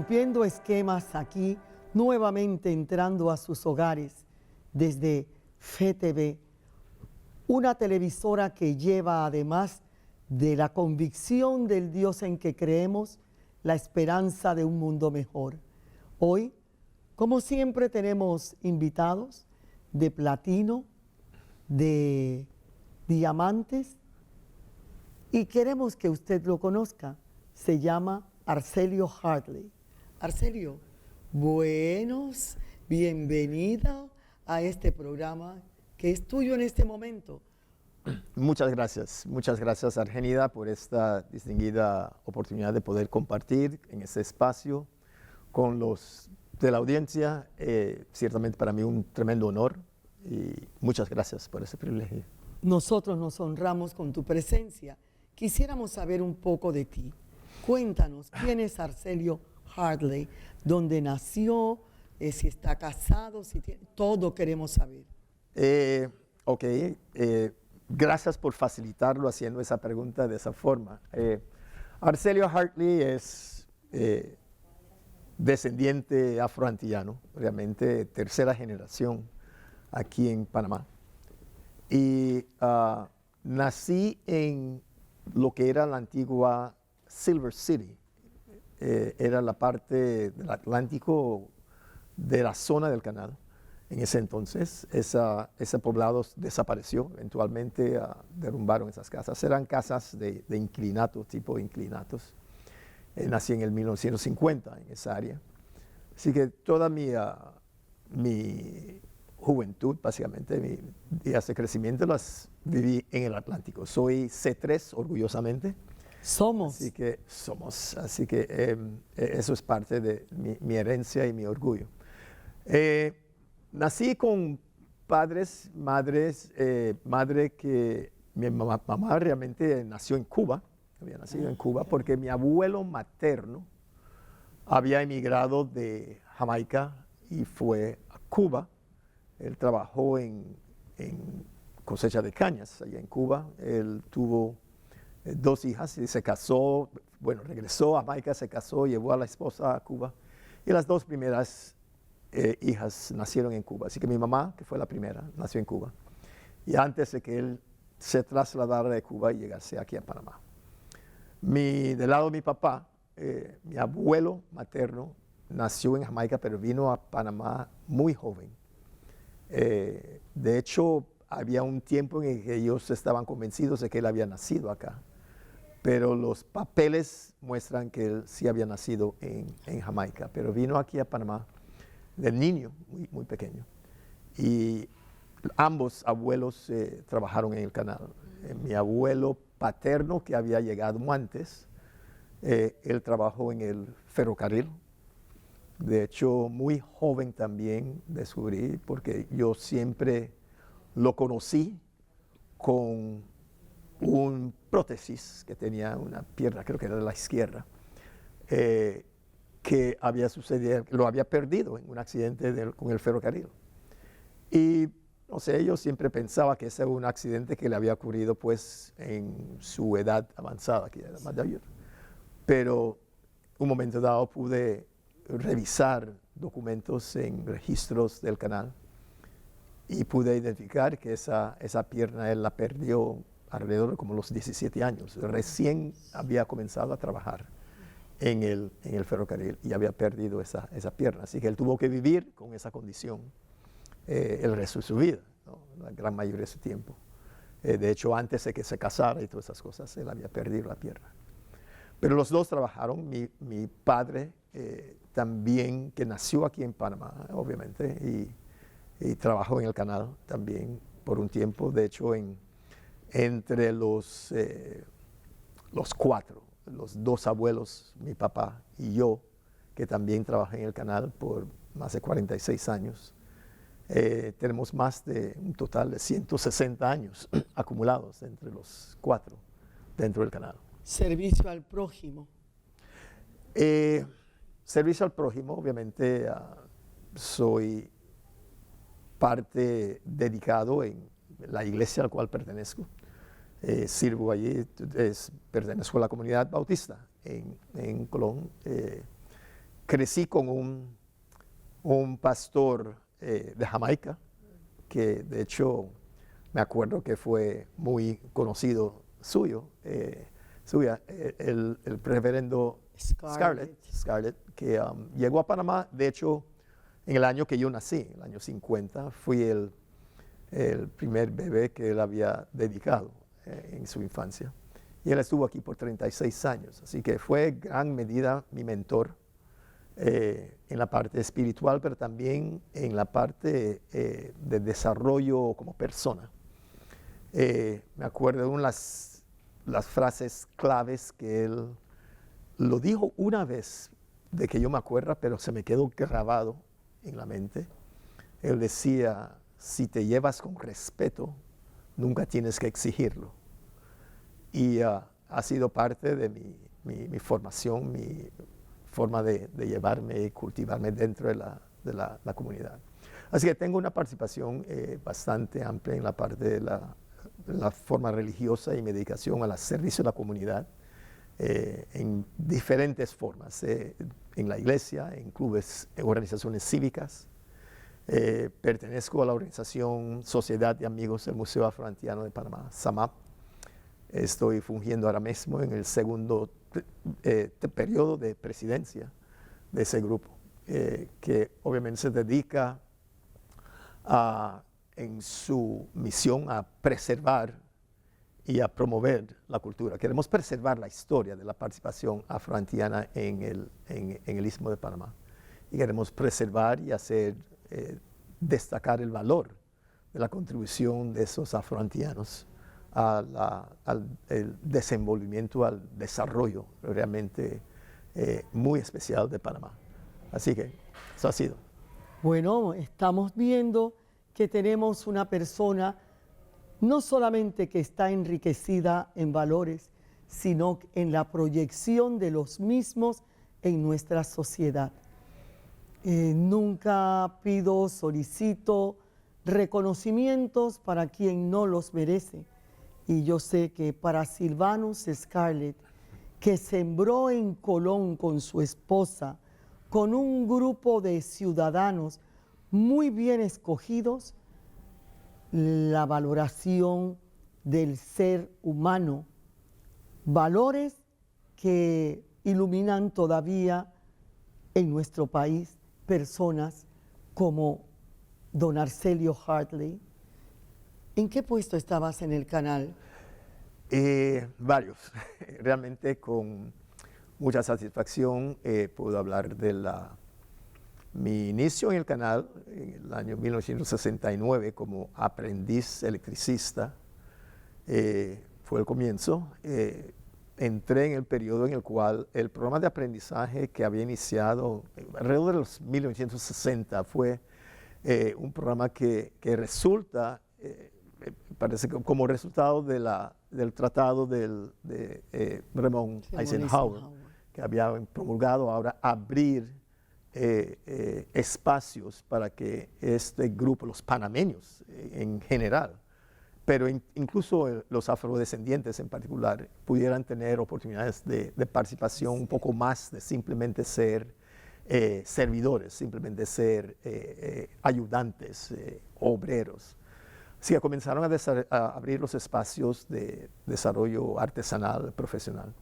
rompiendo esquemas aquí, nuevamente entrando a sus hogares desde FETV, una televisora que lleva, además de la convicción del Dios en que creemos, la esperanza de un mundo mejor. Hoy, como siempre, tenemos invitados de platino, de diamantes, y queremos que usted lo conozca. Se llama Arcelio Hartley. Arcelio, bienvenido a este programa que es tuyo en este momento. Muchas gracias Argenida por esta distinguida oportunidad de poder compartir en este espacio con los de la audiencia. Ciertamente para mí un tremendo honor y muchas gracias por ese privilegio. Nosotros nos honramos con tu presencia. Quisiéramos saber un poco de ti. Cuéntanos, ¿quién es Arcelio Hartley? ¿Dónde nació? Si está casado, todo queremos saber. Gracias por facilitarlo haciendo esa pregunta de esa forma. Arcelio Hartley es descendiente afroantillano, realmente tercera generación aquí en Panamá. Y nací en lo que era la antigua Silver City. Era la parte del Atlántico de la zona del canal. En ese entonces, ese poblado desapareció. Eventualmente derrumbaron esas casas. Eran casas de inclinato, tipo inclinatos. Nací en el 1950 en esa área. Así que toda mi juventud, básicamente, mis días de crecimiento, las viví en el Atlántico. Soy C3, orgullosamente. Somos. Así que eso es parte de mi herencia y mi orgullo. Nací con padres, madre que mi mamá realmente nació en Cuba, había nacido en Cuba porque mi abuelo materno había emigrado de Jamaica y fue a Cuba. Él trabajó en cosecha de cañas allá en Cuba. Él tuvo 2 hijas y se casó, regresó a Jamaica, se casó, llevó a la esposa a Cuba y las 2 primeras hijas nacieron en Cuba. Así que mi mamá, que fue la primera, nació en Cuba. Y antes de que él se trasladara de Cuba y llegase aquí a Panamá. Del lado de mi papá, mi abuelo materno nació en Jamaica, pero vino a Panamá muy joven. De hecho, había un tiempo en el que ellos estaban convencidos de que él había nacido acá. Pero los papeles muestran que él sí había nacido en Jamaica, pero vino aquí a Panamá del niño, muy pequeño. Y ambos abuelos trabajaron en el canal. Mi abuelo paterno, que había llegado antes, él trabajó en el ferrocarril. De hecho, muy joven también descubrí, porque yo siempre lo conocí con un prótesis que tenía una pierna, creo que era de la izquierda, que había sucedido, lo había perdido en un accidente con el ferrocarril. Y, no sé, yo siempre pensaba que ese era un accidente que le había ocurrido pues en su edad avanzada, que era mayor. Pero un momento dado pude revisar documentos en registros del canal y pude identificar que esa pierna él la perdió alrededor de como los 17 años. Recién había comenzado a trabajar en el ferrocarril y había perdido esa pierna. Así que él tuvo que vivir con esa condición el resto de su vida, ¿no? La gran mayoría de su tiempo. De hecho, antes de que se casara y todas esas cosas, él había perdido la pierna. Pero los 2 trabajaron. Mi padre también, que nació aquí en Panamá, obviamente, y trabajó en el canal también por un tiempo. De hecho, entre los 4, los 2 abuelos, mi papá y yo, que también trabajé en el canal por más de 46 años, tenemos más de un total de 160 años acumulados entre los 4 dentro del canal. Servicio al prójimo. Servicio al prójimo, obviamente, soy parte dedicado en la iglesia a la cual pertenezco. Sirvo allí, pertenezco a la comunidad bautista en Colón. crecí con un pastor de Jamaica, que de hecho me acuerdo que fue muy conocido suya, el reverendo Scarlett, que llegó a Panamá, de hecho, en el año que yo nací, el año 50, fui el primer bebé que él había dedicado en su infancia. Y él estuvo aquí por 36 años, así que fue en gran medida mi mentor en la parte espiritual, pero también en la parte de desarrollo como persona. Me acuerdo de las frases claves que él lo dijo una vez, de que yo me acuerdo, pero se me quedó grabado en la mente. Él decía, si te llevas con respeto, nunca tienes que exigirlo. Y ha sido parte de mi formación, mi forma de llevarme y cultivarme dentro de la comunidad. Así que tengo una participación bastante amplia en la parte de la forma religiosa y mi dedicación al servicio de la comunidad en diferentes formas, en la iglesia, en clubes, en organizaciones cívicas. Pertenezco a la organización Sociedad de Amigos del Museo Afroantiano de Panamá, SAMAP. Estoy fungiendo ahora mismo en el segundo periodo de presidencia de ese grupo, que obviamente se dedica en su misión a preservar y a promover la cultura. Queremos preservar la historia de la participación afroantiana en el Istmo de Panamá. Y queremos preservar y hacer destacar el valor de la contribución de esos afroantianos al desenvolvimiento, al desarrollo realmente muy especial de Panamá. Así que eso ha sido. Bueno, estamos viendo que tenemos una persona no solamente que está enriquecida en valores, sino en la proyección de los mismos en nuestra sociedad. Nunca pido, solicito reconocimientos para quien no los merece. Y yo sé que para Silvanus Scarlett, que sembró en Colón con su esposa, con un grupo de ciudadanos muy bien escogidos, la valoración del ser humano, valores que iluminan todavía en nuestro país personas como don Arcelio Hartley. ¿En qué puesto estabas en el canal? Varios. Realmente con mucha satisfacción puedo hablar de mi inicio en el canal en el año 1969 como aprendiz electricista. Fue el comienzo. Entré en el periodo en el cual el programa de aprendizaje que había iniciado alrededor de los 1960 fue un programa que resulta, parece que como resultado del tratado de Ramón Eisenhower, que había promulgado ahora abrir espacios para que este grupo, los panameños en general, pero incluso los afrodescendientes en particular, pudieran tener oportunidades de participación un poco más de simplemente ser servidores, simplemente ser ayudantes, obreros. Así que comenzaron a abrir los espacios de desarrollo artesanal, profesional.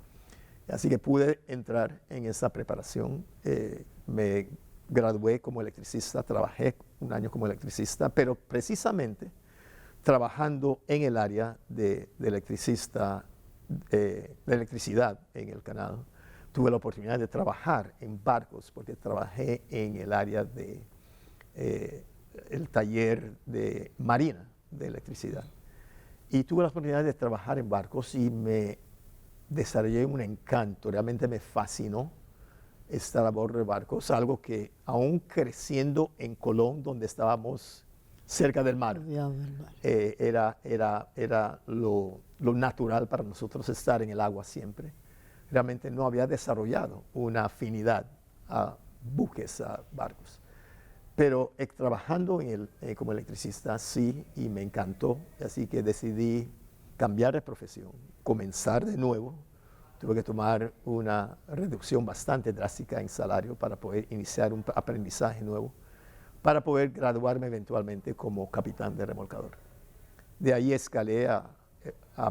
Así que pude entrar en esa preparación. Me gradué como electricista, trabajé un año como electricista, pero precisamente trabajando en el área de electricidad en el canal, tuve la oportunidad de trabajar en barcos, porque trabajé en el área de el taller de marina de electricidad. Y tuve la oportunidad de trabajar en barcos y me desarrollé un encanto, realmente me fascinó estar a bordo de barcos, algo que aún creciendo en Colón, donde estábamos cerca del mar, era lo natural para nosotros estar en el agua siempre. Realmente no había desarrollado una afinidad a buques, a barcos. Pero trabajando como electricista sí, y me encantó, así que decidí cambiar de profesión, comenzar de nuevo. tuve que tomar una reducción bastante drástica en salario para poder iniciar un aprendizaje nuevo, para poder graduarme eventualmente como capitán de remolcador. De ahí escalé a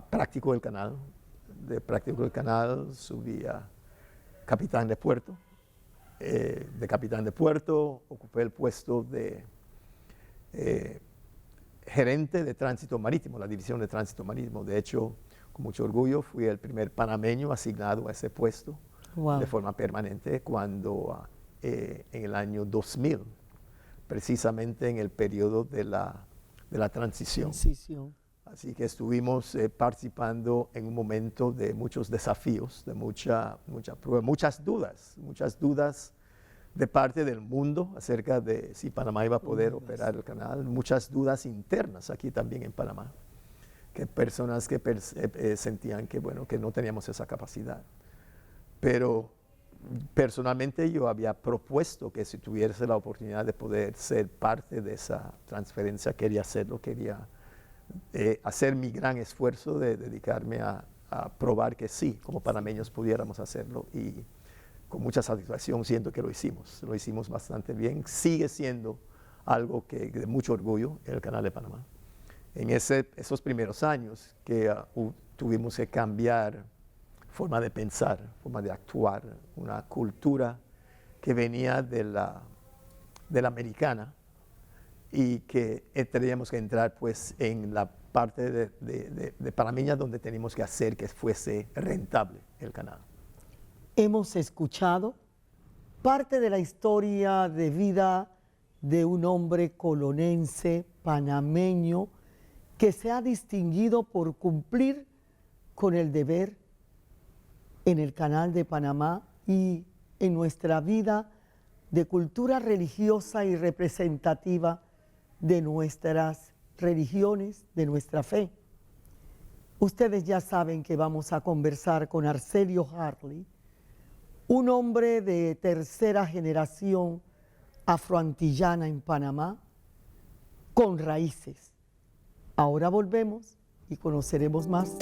práctico del canal. De práctico del canal subí a capitán de puerto. De capitán de puerto ocupé el puesto de gerente de tránsito marítimo, la división de tránsito marítimo. De hecho, con mucho orgullo, fui el primer panameño asignado a ese puesto de forma permanente cuando en el año 2000, precisamente en el periodo de la transición. Así que estuvimos participando en un momento de muchos desafíos, de mucha prueba, muchas dudas de parte del mundo acerca de si Panamá iba a poder operar el canal, muchas dudas internas aquí también en Panamá, que personas que sentían que, bueno, que no teníamos esa capacidad. Pero personalmente yo había propuesto que si tuviese la oportunidad de poder ser parte de esa transferencia, quería hacerlo, quería hacer mi gran esfuerzo de dedicarme a probar que sí, como panameños pudiéramos hacerlo, y con mucha satisfacción siento que lo hicimos bastante bien. Sigue siendo algo de mucho orgullo el Canal de Panamá. En esos primeros años que tuvimos que cambiar forma de pensar, forma de actuar, una cultura que venía de la americana, y que teníamos que entrar pues en la parte de panameña donde teníamos que hacer que fuese rentable el canal. Hemos escuchado parte de la historia de vida de un hombre colonense panameño que se ha distinguido por cumplir con el deber en el Canal de Panamá y en nuestra vida de cultura religiosa y representativa de nuestras religiones, de nuestra fe. Ustedes ya saben que vamos a conversar con Arcelio Hartley, un hombre de tercera generación afroantillana en Panamá, con raíces. Ahora volvemos y conoceremos más.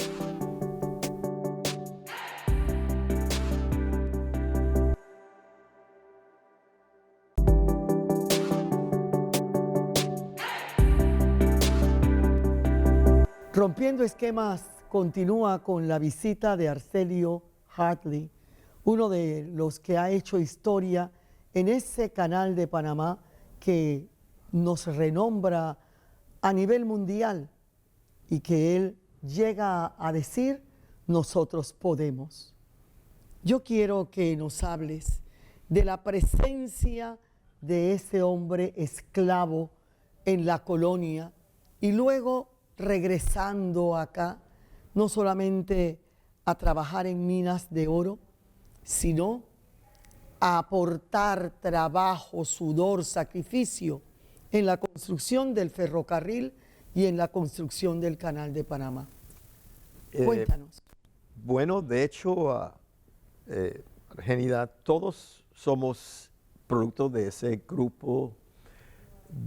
Rompiendo Esquemas continúa con la visita de Arcelio Hartley, uno de los que ha hecho historia en ese Canal de Panamá que nos renombra a nivel mundial y que él llega a decir, nosotros podemos. Yo quiero que nos hables de la presencia de ese hombre esclavo en la colonia y luego regresando acá, no solamente a trabajar en minas de oro, sino a aportar trabajo, sudor, sacrificio en la construcción del ferrocarril y en la construcción del Canal de Panamá. Cuéntanos. Bueno, de hecho, Argenida, todos somos producto de ese grupo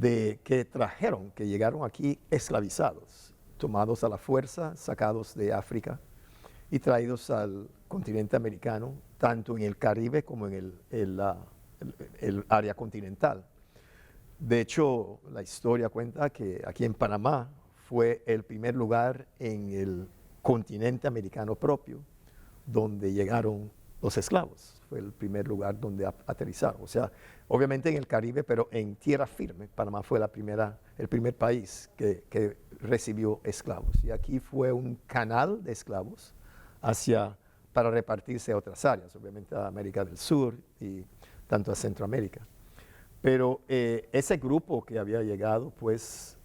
que llegaron aquí esclavizados, tomados a la fuerza, sacados de África y traídos al continente americano, tanto en el Caribe como en el área continental. De hecho, la historia cuenta que aquí en Panamá fue el primer lugar en el continente americano propio donde llegaron los esclavos. Fue el primer lugar donde aterrizaron. O sea, obviamente en el Caribe, pero en tierra firme. Panamá fue el primer país que recibió esclavos. Y aquí fue un canal de esclavos para repartirse a otras áreas, obviamente a América del Sur y tanto a Centroamérica. Pero ese grupo que había llegado, pues,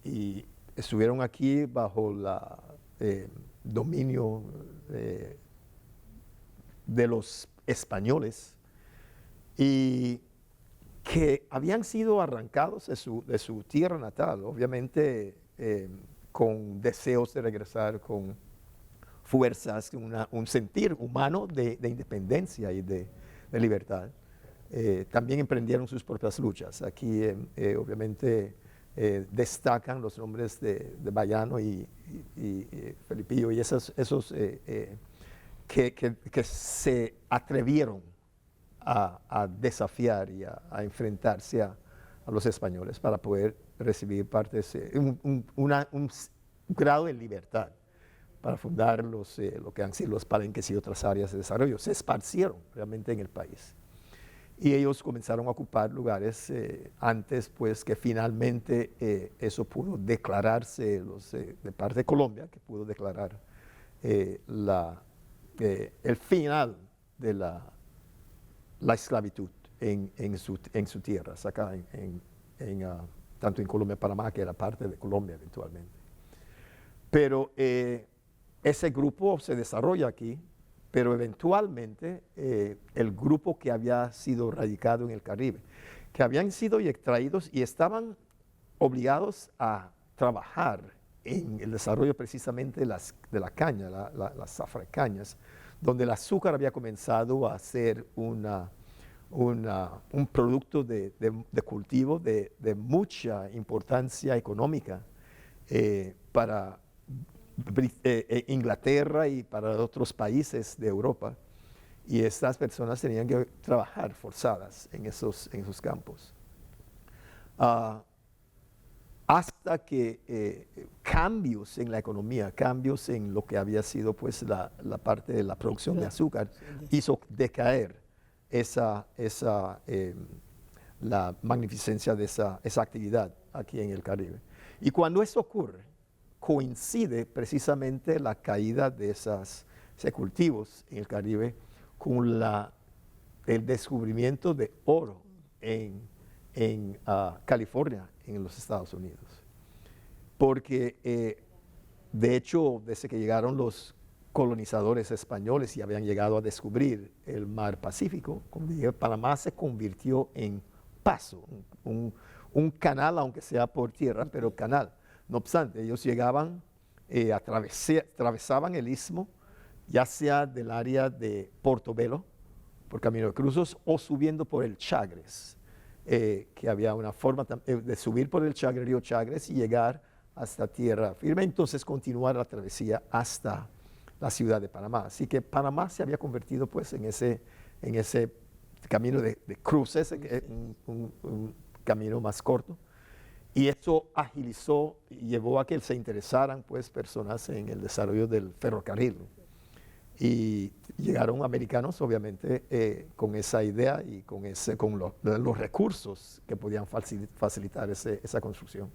y estuvieron aquí bajo el dominio de los españoles y que habían sido arrancados de su tierra natal, obviamente con deseos de regresar, con fuerzas, un sentir humano de independencia y de libertad. También emprendieron sus propias luchas. Aquí obviamente destacan los nombres de Bayano y Felipillo y esos que se atrevieron a desafiar y a enfrentarse a los españoles para poder recibir un grado de libertad para fundar lo que han sido los palenques y otras áreas de desarrollo. Se esparcieron realmente en el país. Y ellos comenzaron a ocupar lugares antes, pues, que finalmente eso pudo declararse de parte de Colombia, que pudo declarar el final de la esclavitud en su tierra, acá tanto en Colombia, Panamá, que era parte de Colombia eventualmente. Pero ese grupo se desarrolla aquí, pero eventualmente el grupo que había sido radicado en el Caribe, que habían sido extraídos y estaban obligados a trabajar en el desarrollo precisamente de la caña, las zafracañas, donde el azúcar había comenzado a ser un producto de cultivo de mucha importancia económica para Inglaterra y para otros países de Europa. Y estas personas tenían que trabajar forzadas en esos campos. Hasta que cambios en la economía, cambios en lo que había sido pues la parte de la producción de azúcar, hizo decaer la magnificencia de esa actividad aquí en el Caribe. Y cuando eso ocurre, coincide precisamente la caída de esos cultivos en el Caribe con el descubrimiento de oro en California, en los Estados Unidos. Porque, de hecho, desde que llegaron los colonizadores españoles y habían llegado a descubrir el mar Pacífico, Panamá se convirtió en paso, un canal, aunque sea por tierra, pero canal. No obstante, ellos llegaban, atravesaban el istmo, ya sea del área de Portobelo, por Camino de Cruzos, o subiendo por el Chagres, que había una forma de subir por el Chagres, río Chagres, y llegar hasta tierra firme, entonces continuar la travesía hasta la ciudad de Panamá. Así que Panamá se había convertido pues en ese camino de cruces, un camino más corto. Y eso agilizó y llevó a que se interesaran pues personas en el desarrollo del ferrocarril. Y llegaron americanos obviamente con esa idea y con los recursos que podían facilitar esa construcción.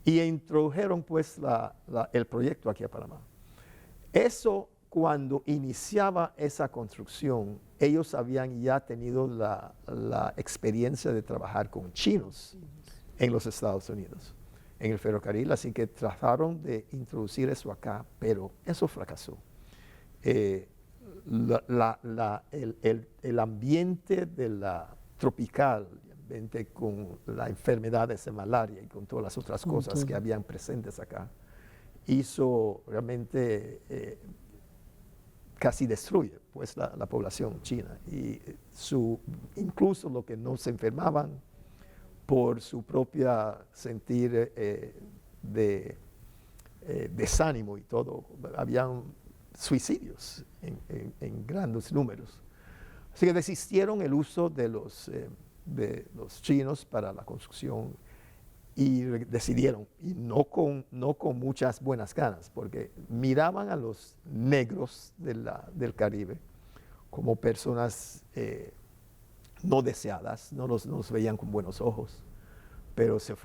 Y introdujeron pues el proyecto aquí a Panamá. Eso, cuando iniciaba esa construcción, ellos habían ya tenido la experiencia de trabajar con chinos en los Estados Unidos, en el ferrocarril, así que trataron de introducir eso acá, pero eso fracasó. El ambiente de la tropical, con las enfermedades de malaria y con todas las otras cosas que habían presentes acá, hizo realmente casi destruye pues la población china y incluso los que no se enfermaban por su propia sentir de desánimo y todo, habían suicidios en grandes números. Así que desistieron el uso de los chinos para la construcción y decidieron, y no con muchas buenas ganas, porque miraban a los negros del Caribe como personas no deseadas, no los veían con buenos ojos, pero se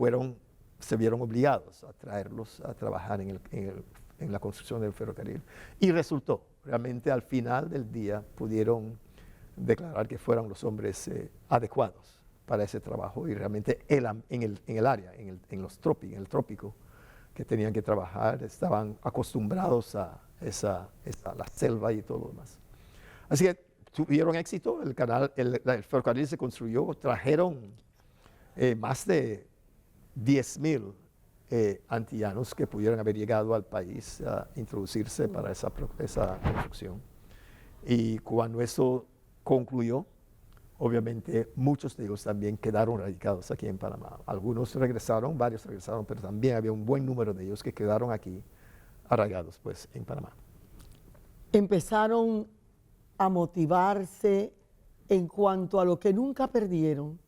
vieron obligados a traerlos a trabajar en la construcción del ferrocarril. Y resultó, realmente al final del día pudieron declarar que fueran los hombres adecuados para ese trabajo y realmente en el área, en el trópico que tenían que trabajar, estaban acostumbrados a la selva y todo lo demás. Así que tuvieron éxito, el ferrocarril se construyó, trajeron más de 10,000 antillanos que pudieron haber llegado al país a introducirse para esa construcción. Y cuando eso concluyó, obviamente muchos de ellos también quedaron radicados aquí en Panamá. Algunos regresaron, varios regresaron, pero también había un buen número de ellos que quedaron aquí arraigados pues en Panamá. empezaron a motivarse en cuanto a lo que nunca perdieron,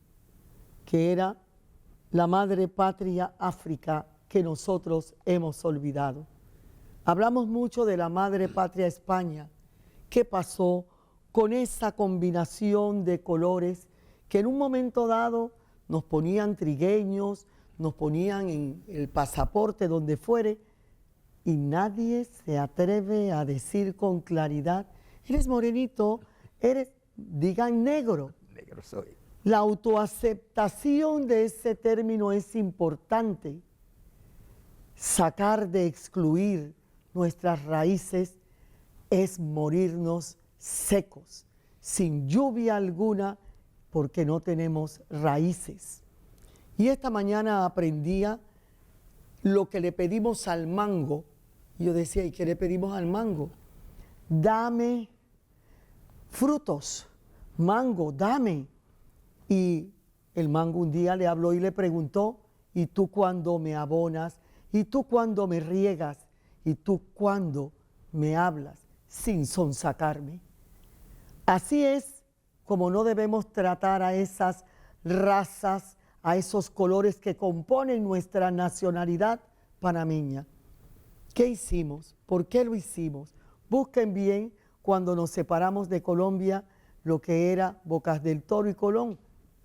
que era la madre patria África que nosotros hemos olvidado. Hablamos mucho de la madre patria España. ¿Qué pasó con esa combinación de colores que en un momento dado nos ponían trigueños, nos ponían en el pasaporte donde fuere, y nadie se atreve a decir con claridad, eres morenito, digan negro? Negro soy. La autoaceptación de ese término es importante. Sacar de excluir nuestras raíces es morirnos secos, sin lluvia alguna, porque no tenemos raíces. Y esta mañana aprendía lo que le pedimos al mango. Yo decía, ¿y qué le pedimos al mango? Dame frutos, mango, dame. Y el mango un día le habló y le preguntó, ¿y tú cuándo me abonas? ¿Y tú cuándo me riegas? ¿Y tú cuándo me hablas sin sonsacarme? Así es como no debemos tratar a esas razas, a esos colores que componen nuestra nacionalidad panameña. ¿Qué hicimos? ¿Por qué lo hicimos? Busquen bien cuando nos separamos de Colombia lo que era Bocas del Toro y Colón.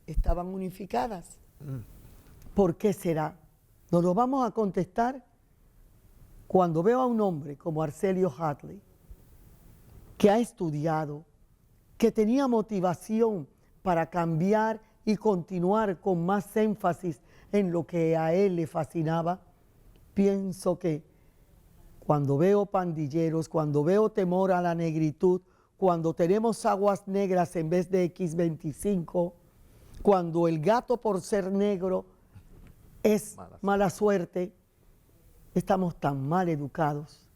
Estaban unificadas. ¿Por qué será? Nos lo vamos a contestar cuando veo a un hombre como Arcelio Hartley, que ha estudiado, que tenía motivación para cambiar y continuar con más énfasis en lo que a él le fascinaba. Pienso que cuando veo pandilleros, cuando veo temor a la negritud, cuando tenemos aguas negras en vez de X25, cuando el gato por ser negro es mala suerte, estamos tan mal educados.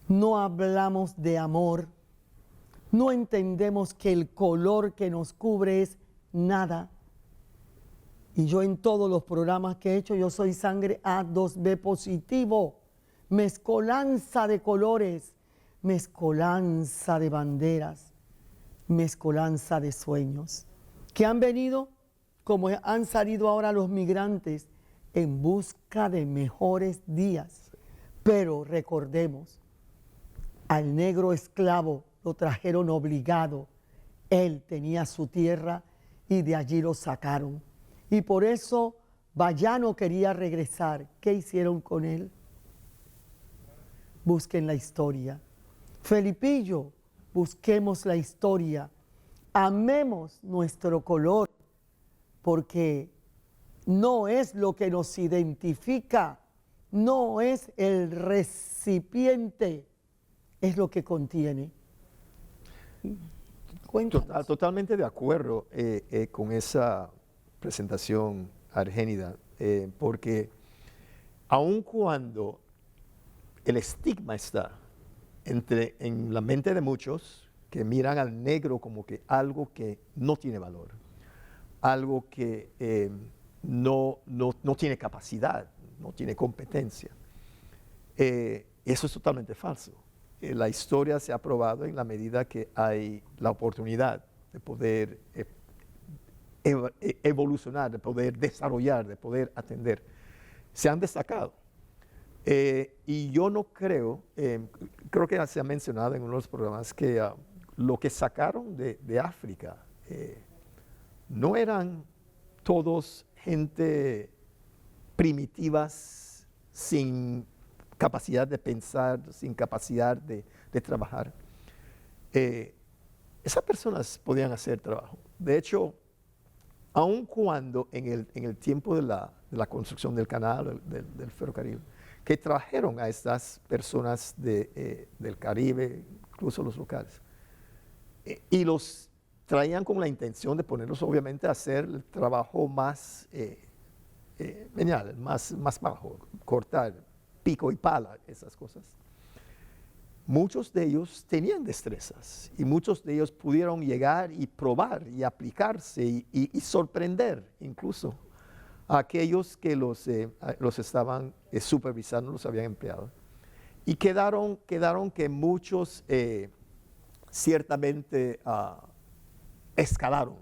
No hablamos de amor, no entendemos que el color que nos cubre es nada. Y yo en todos los programas que he hecho, yo soy sangre A2B positivo, mezcolanza de colores, mezcolanza de banderas, mezcolanza de sueños, que han venido, como han salido ahora los migrantes, en busca de mejores días. Pero recordemos, al negro esclavo lo trajeron obligado, él tenía su tierra y de allí lo sacaron. Y por eso Bayano quería regresar. ¿Qué hicieron con él? Busquen la historia. Felipillo, busquemos la historia. Amemos nuestro color, porque no es lo que nos identifica, no es el recipiente, es lo que contiene. Cuéntanos. Totalmente de acuerdo con esa presentación, Argénida, porque aun cuando el estigma está en la mente de muchos que miran al negro como que algo que no tiene valor, algo que no tiene capacidad, no tiene competencia. Eso es totalmente falso. La historia se ha probado en la medida que hay la oportunidad de poder evolucionar, de poder desarrollar, de poder atender. Se han destacado. Y yo no creo que se ha mencionado en uno de los programas que lo que sacaron de África no eran todos gente primitivas, sin capacidad de pensar, sin capacidad de trabajar. Esas personas podían hacer trabajo. De hecho, aun cuando en el tiempo de la construcción del canal, del ferrocarril, que trajeron a estas personas del Caribe, incluso los locales, y los traían con la intención de ponerlos obviamente a hacer el trabajo más venial, más bajo, cortar pico y pala, esas cosas. Muchos de ellos tenían destrezas y muchos de ellos pudieron llegar y probar y aplicarse y sorprender incluso a aquellos que los estaban supervisando, los habían empleado. Y quedaron que muchos ciertamente escalaron.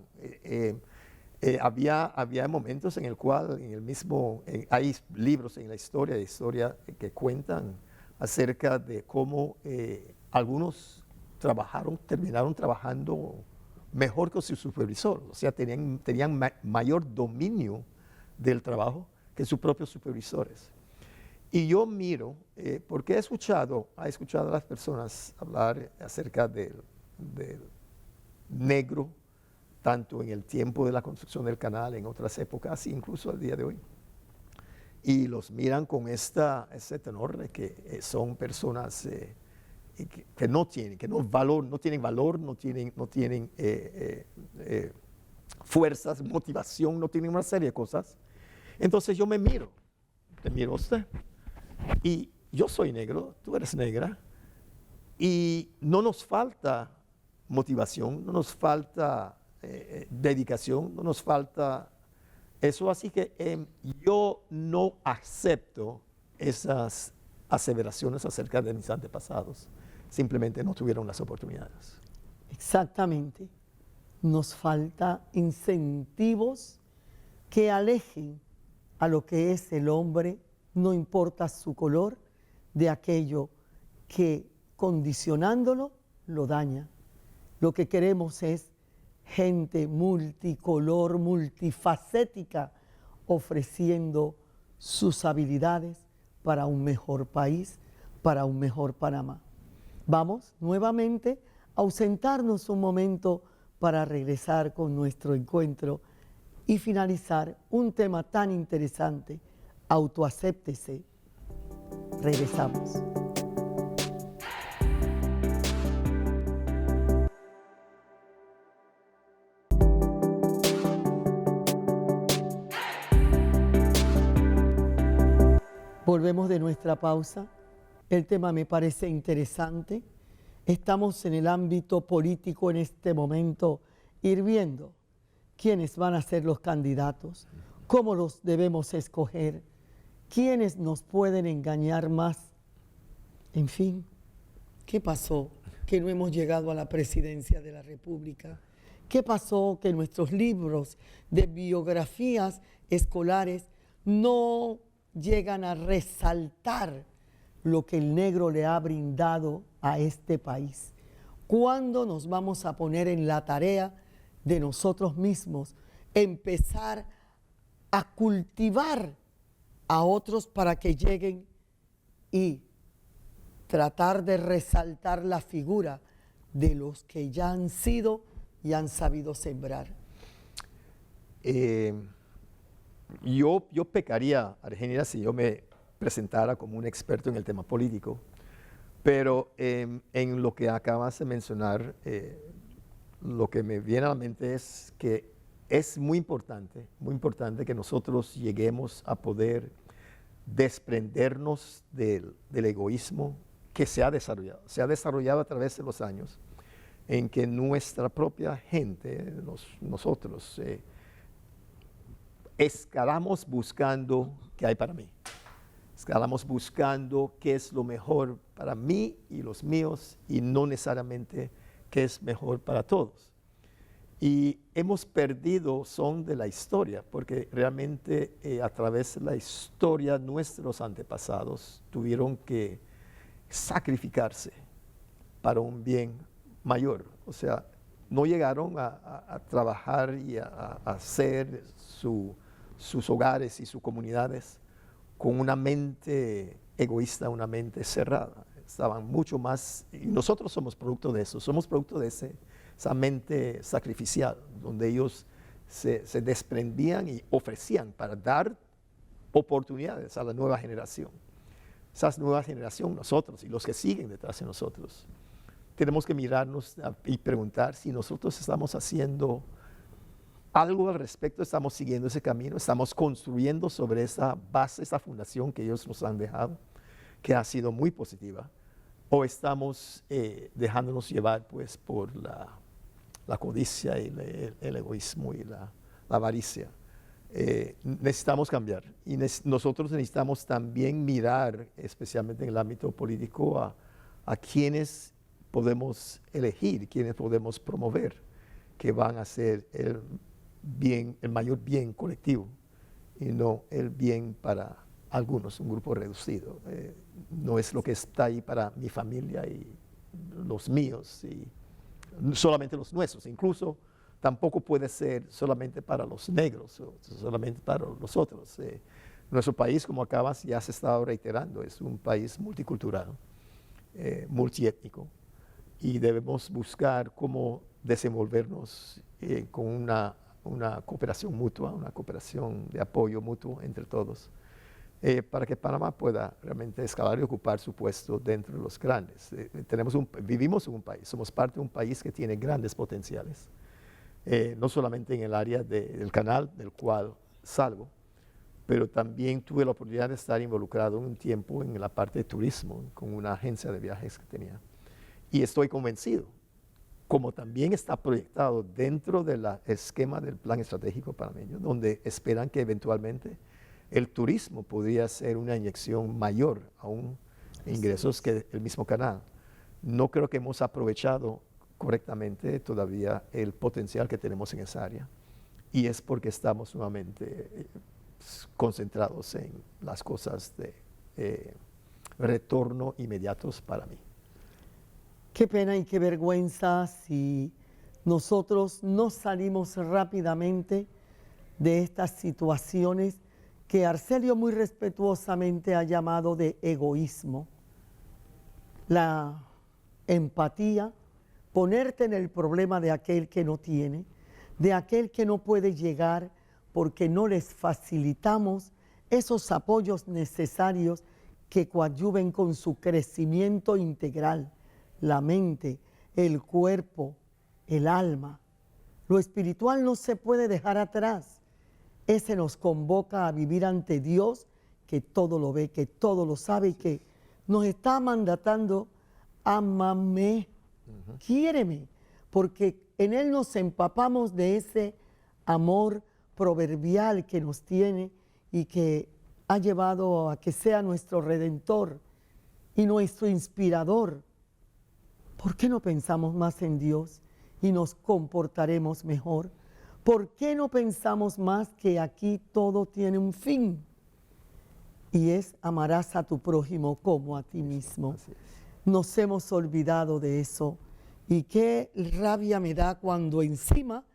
Había momentos en el cual hay libros en la historia que cuentan acerca de cómo algunos terminaron trabajando mejor que su supervisor, o sea, tenían mayor dominio del trabajo que sus propios supervisores. Y yo miro, porque he escuchado a las personas hablar acerca del negro, tanto en el tiempo de la construcción del canal, en otras épocas, incluso al día de hoy. Y los miran con ese tenor de que son personas que no tienen valor, no tienen fuerzas, motivación, no tienen una serie de cosas. Entonces yo te miro a usted, y yo soy negro, tú eres negra, y no nos falta motivación, no nos falta dedicación, no nos falta eso, así que yo no acepto esas aseveraciones acerca de mis antepasados. Simplemente no tuvieron las oportunidades. Exactamente. Nos falta incentivos que alejen a lo que es el hombre, no importa su color, de aquello que condicionándolo lo daña. Lo que queremos es gente multicolor, multifacética, ofreciendo sus habilidades para un mejor país, para un mejor Panamá. Vamos nuevamente a ausentarnos un momento para regresar con nuestro encuentro y finalizar un tema tan interesante, autoacéptese. Regresamos. Volvemos de nuestra pausa. El tema me parece interesante. Estamos en el ámbito político en este momento, ir viendo quiénes van a ser los candidatos, cómo los debemos escoger, quiénes nos pueden engañar más. En fin, ¿qué pasó que no hemos llegado a la presidencia de la República? ¿Qué pasó que nuestros libros de biografías escolares no llegan a resaltar lo que el negro le ha brindado a este país? ¿Cuándo nos vamos a poner en la tarea de nosotros mismos empezar a cultivar a otros para que lleguen y tratar de resaltar la figura de los que ya han sido y han sabido sembrar? Yo pecaría, Argelia, si yo me presentara como un experto en el tema político, pero en lo que acabas de mencionar, lo que me viene a la mente es que es muy importante que nosotros lleguemos a poder desprendernos del egoísmo que se ha desarrollado a través de los años, en que nuestra propia gente, nosotros, escalamos buscando qué hay para mí. Escalamos buscando qué es lo mejor para mí y los míos, y no necesariamente qué es mejor para todos. Y hemos perdido son de la historia, porque realmente a través de la historia nuestros antepasados tuvieron que sacrificarse para un bien mayor. O sea, no llegaron a trabajar y a hacer sus hogares y sus comunidades con una mente egoísta, una mente cerrada. Estaban mucho más, y nosotros somos producto de eso, somos producto de esa mente sacrificial, donde ellos se desprendían y ofrecían para dar oportunidades a la nueva generación. Esa nueva generación, nosotros y los que siguen detrás de nosotros, tenemos que mirarnos y preguntar si nosotros estamos haciendo algo al respecto, estamos siguiendo ese camino, estamos construyendo sobre esa base, esa fundación que ellos nos han dejado, que ha sido muy positiva, o estamos dejándonos llevar pues por la codicia y el egoísmo y la avaricia. necesitamos cambiar y nosotros necesitamos también mirar, especialmente en el ámbito político, a quienes podemos elegir, quienes podemos promover, que van a hacer el mayor bien colectivo y no el bien para algunos, un grupo reducido. No es lo que está ahí para mi familia y los míos y solamente los nuestros. Incluso tampoco puede ser solamente para los negros o solamente para los otros. Nuestro país, como acabas, ya se ha estado reiterando, es un país multicultural, multiétnico, y debemos buscar cómo desenvolvernos con una cooperación mutua, una cooperación de apoyo mutuo entre todos, para que Panamá pueda realmente escalar y ocupar su puesto dentro de los grandes. Vivimos en un país, somos parte de un país que tiene grandes potenciales, no solamente en el área del canal del cual salgo, pero también tuve la oportunidad de estar involucrado un tiempo en la parte de turismo, con una agencia de viajes que tenía. Y estoy convencido, como también está proyectado dentro del esquema del Plan Estratégico Panameño, donde esperan que eventualmente el turismo podría ser una inyección mayor aún en ingresos que el mismo canal. No creo que hemos aprovechado correctamente todavía el potencial que tenemos en esa área, y es porque estamos nuevamente concentrados en las cosas de retorno inmediatos para mí. Qué pena y qué vergüenza si nosotros no salimos rápidamente de estas situaciones que Arcelio muy respetuosamente ha llamado de egoísmo. La empatía, ponerte en el problema de aquel que no tiene, de aquel que no puede llegar porque no les facilitamos esos apoyos necesarios que coadyuven con su crecimiento integral, la mente, el cuerpo, el alma. Lo espiritual no se puede dejar atrás. Ese nos convoca a vivir ante Dios, que todo lo ve, que todo lo sabe y que nos está mandatando: ámame, quiéreme, porque en Él nos empapamos de ese amor proverbial que nos tiene y que ha llevado a que sea nuestro Redentor y nuestro inspirador. ¿Por qué no pensamos más en Dios y nos comportaremos mejor? ¿Por qué no pensamos más que aquí todo tiene un fin? Y es: amarás a tu prójimo como a ti mismo. Nos hemos olvidado de eso. Y qué rabia me da cuando encima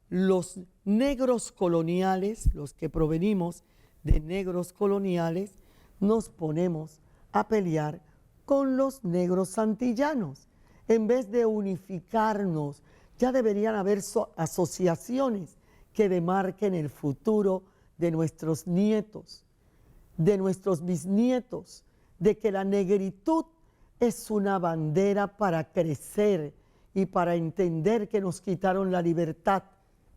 los negros coloniales, los que provenimos de negros coloniales, nos ponemos a pelear con los negros antillanos. En vez de unificarnos, ya deberían haber asociaciones que demarquen el futuro de nuestros nietos, de nuestros bisnietos, de que la negritud es una bandera para crecer y para entender que nos quitaron la libertad,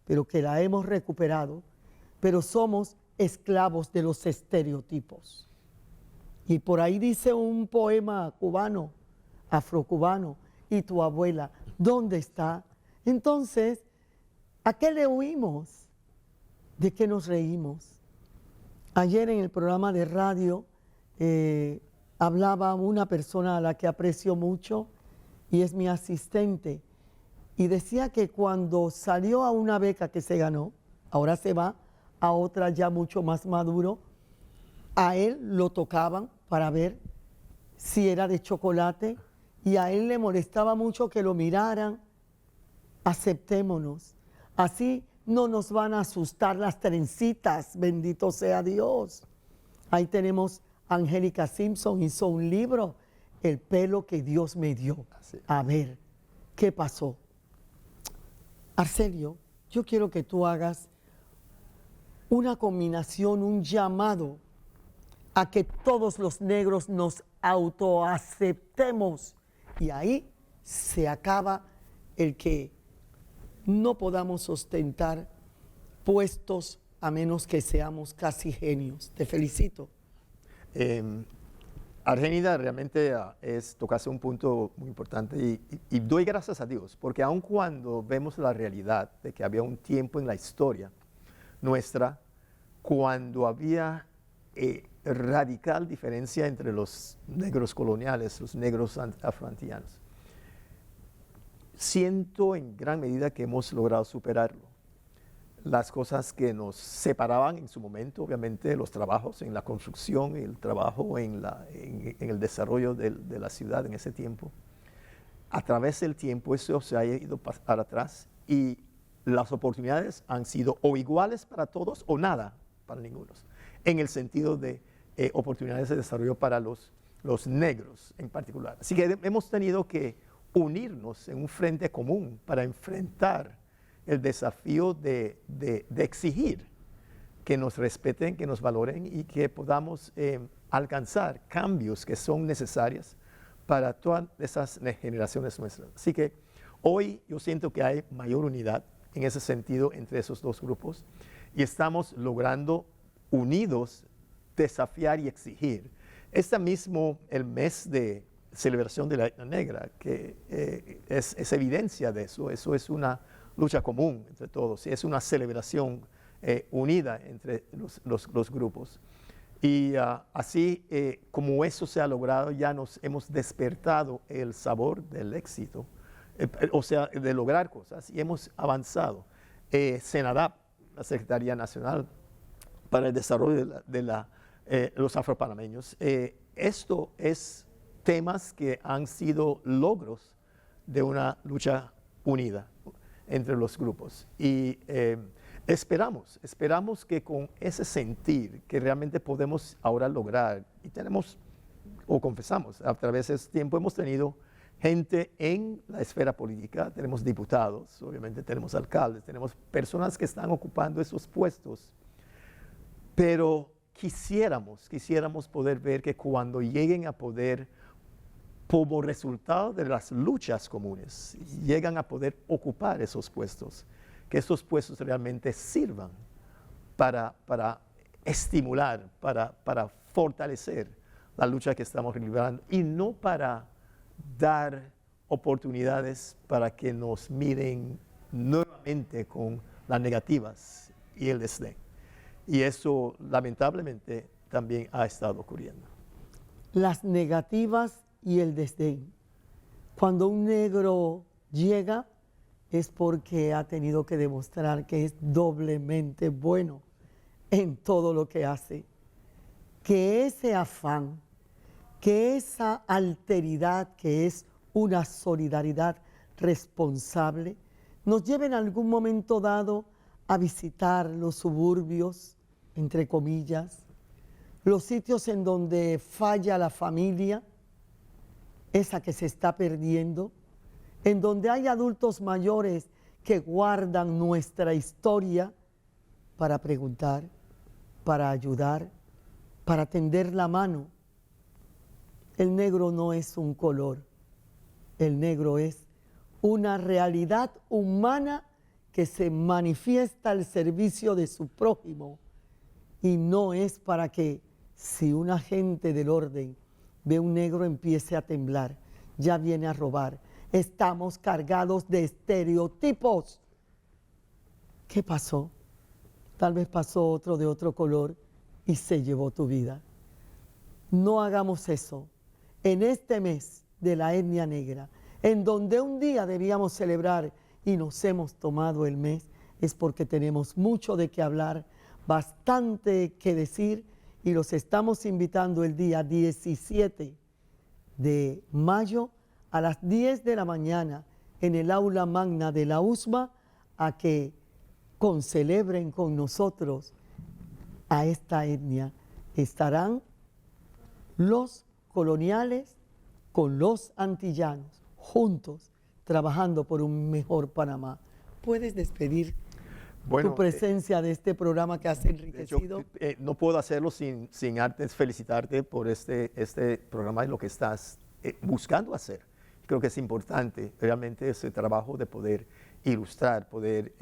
pero que la hemos recuperado, pero somos esclavos de los estereotipos. Y por ahí dice un poema cubano, afrocubano: ¿y tu abuela dónde está? Entonces, ¿a qué le huimos? ¿De qué nos reímos? Ayer en el programa de radio hablaba una persona a la que aprecio mucho y es mi asistente, y decía que cuando salió a una beca que se ganó, ahora se va a otra ya mucho más maduro, a él lo tocaban para ver si era de chocolate y a él le molestaba mucho que lo miraran. Aceptémonos, así no nos van a asustar las trencitas, bendito sea Dios. Ahí tenemos a Angélica Simpson, hizo un libro, El pelo que Dios me dio. A ver, ¿qué pasó? Arcelio, yo quiero que tú hagas una combinación, un llamado a que todos los negros nos autoaceptemos, y ahí se acaba el que no podamos ostentar puestos a menos que seamos casi genios. Te felicito. Argenida realmente tocaste un punto muy importante y doy gracias a Dios, porque aun cuando vemos la realidad de que había un tiempo en la historia nuestra cuando había radical diferencia entre los negros coloniales, los negros afroantillanos. Siento en gran medida que hemos logrado superarlo. Las cosas que nos separaban en su momento, obviamente los trabajos en la construcción, el trabajo en el desarrollo de la ciudad en ese tiempo, a través del tiempo eso se ha ido para atrás y las oportunidades han sido o iguales para todos o nada para ninguno, en el sentido de oportunidades de desarrollo para los negros en particular. Así que hemos tenido que unirnos en un frente común para enfrentar el desafío de exigir que nos respeten, que nos valoren y que podamos alcanzar cambios que son necesarios para todas esas generaciones nuestras. Así que hoy yo siento que hay mayor unidad en ese sentido entre esos dos grupos y estamos logrando unidos desafiar y exigir. El mes de celebración de la Etnia Negra, que es evidencia de eso es una lucha común entre todos, y es una celebración unida entre los grupos. Y así como eso se ha logrado, ya nos hemos despertado el sabor del éxito, o sea, de lograr cosas, y hemos avanzado. Senadap, la Secretaría Nacional para el Desarrollo de los Afropanameños, esto es temas que han sido logros de una lucha unida entre los grupos. Y esperamos que con ese sentir que realmente podemos ahora lograr, y tenemos, o confesamos, a través de este tiempo hemos tenido gente en la esfera política, tenemos diputados, obviamente tenemos alcaldes, tenemos personas que están ocupando esos puestos, pero quisiéramos poder ver que cuando lleguen a poder, como resultado de las luchas comunes, llegan a poder ocupar esos puestos, que esos puestos realmente sirvan para estimular, para fortalecer la lucha que estamos librando y no para dar oportunidades para que nos miren nuevamente con las negativas y el desdén. Y eso lamentablemente también ha estado ocurriendo. Las negativas y el desdén. Cuando un negro llega es porque ha tenido que demostrar que es doblemente bueno en todo lo que hace. Que ese afán, que esa alteridad, que es una solidaridad responsable, nos lleve en algún momento dado a visitar los suburbios, entre comillas, los sitios en donde falla la familia, esa que se está perdiendo, en donde hay adultos mayores que guardan nuestra historia para preguntar, para ayudar, para tender la mano. El negro no es un color, el negro es una realidad humana que se manifiesta al servicio de su prójimo y no es para que si un agente del orden ve un negro empiece a temblar, ya viene a robar. Estamos cargados de estereotipos. ¿Qué pasó? Tal vez pasó otro de otro color y se llevó tu vida. No hagamos eso. En este mes de la etnia negra, en donde un día debíamos celebrar y nos hemos tomado el mes, es porque tenemos mucho de qué hablar, bastante que decir, y los estamos invitando el día 17 de mayo a las 10 de la mañana en el aula magna de la USMA a que concelebren con nosotros a esta etnia. Estarán los coloniales con los antillanos, juntos, trabajando por un mejor Panamá. ¿Puedes despedir tu presencia de este programa que has enriquecido? No puedo hacerlo sin antes felicitarte por este programa y lo que estás buscando hacer. Creo que es importante realmente ese trabajo de poder ilustrar, poder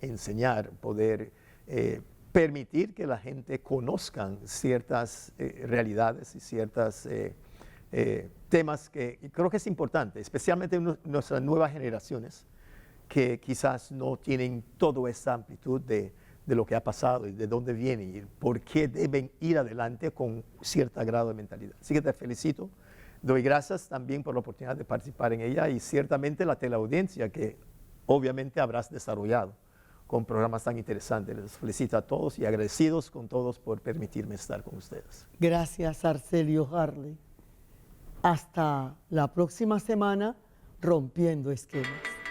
enseñar, poder permitir que la gente conozcan ciertas realidades y ciertos temas que creo que es importante, especialmente en nuestras nuevas generaciones, que quizás no tienen toda esa amplitud de de lo que ha pasado y de dónde viene y por qué deben ir adelante con cierto grado de mentalidad. Así que te felicito, doy gracias también por la oportunidad de participar en ella y ciertamente la teleaudiencia que obviamente habrás desarrollado con programas tan interesantes. Les felicito a todos y agradecidos con todos por permitirme estar con ustedes. Gracias, Arcelio Harley. Hasta la próxima semana, Rompiendo Esquemas.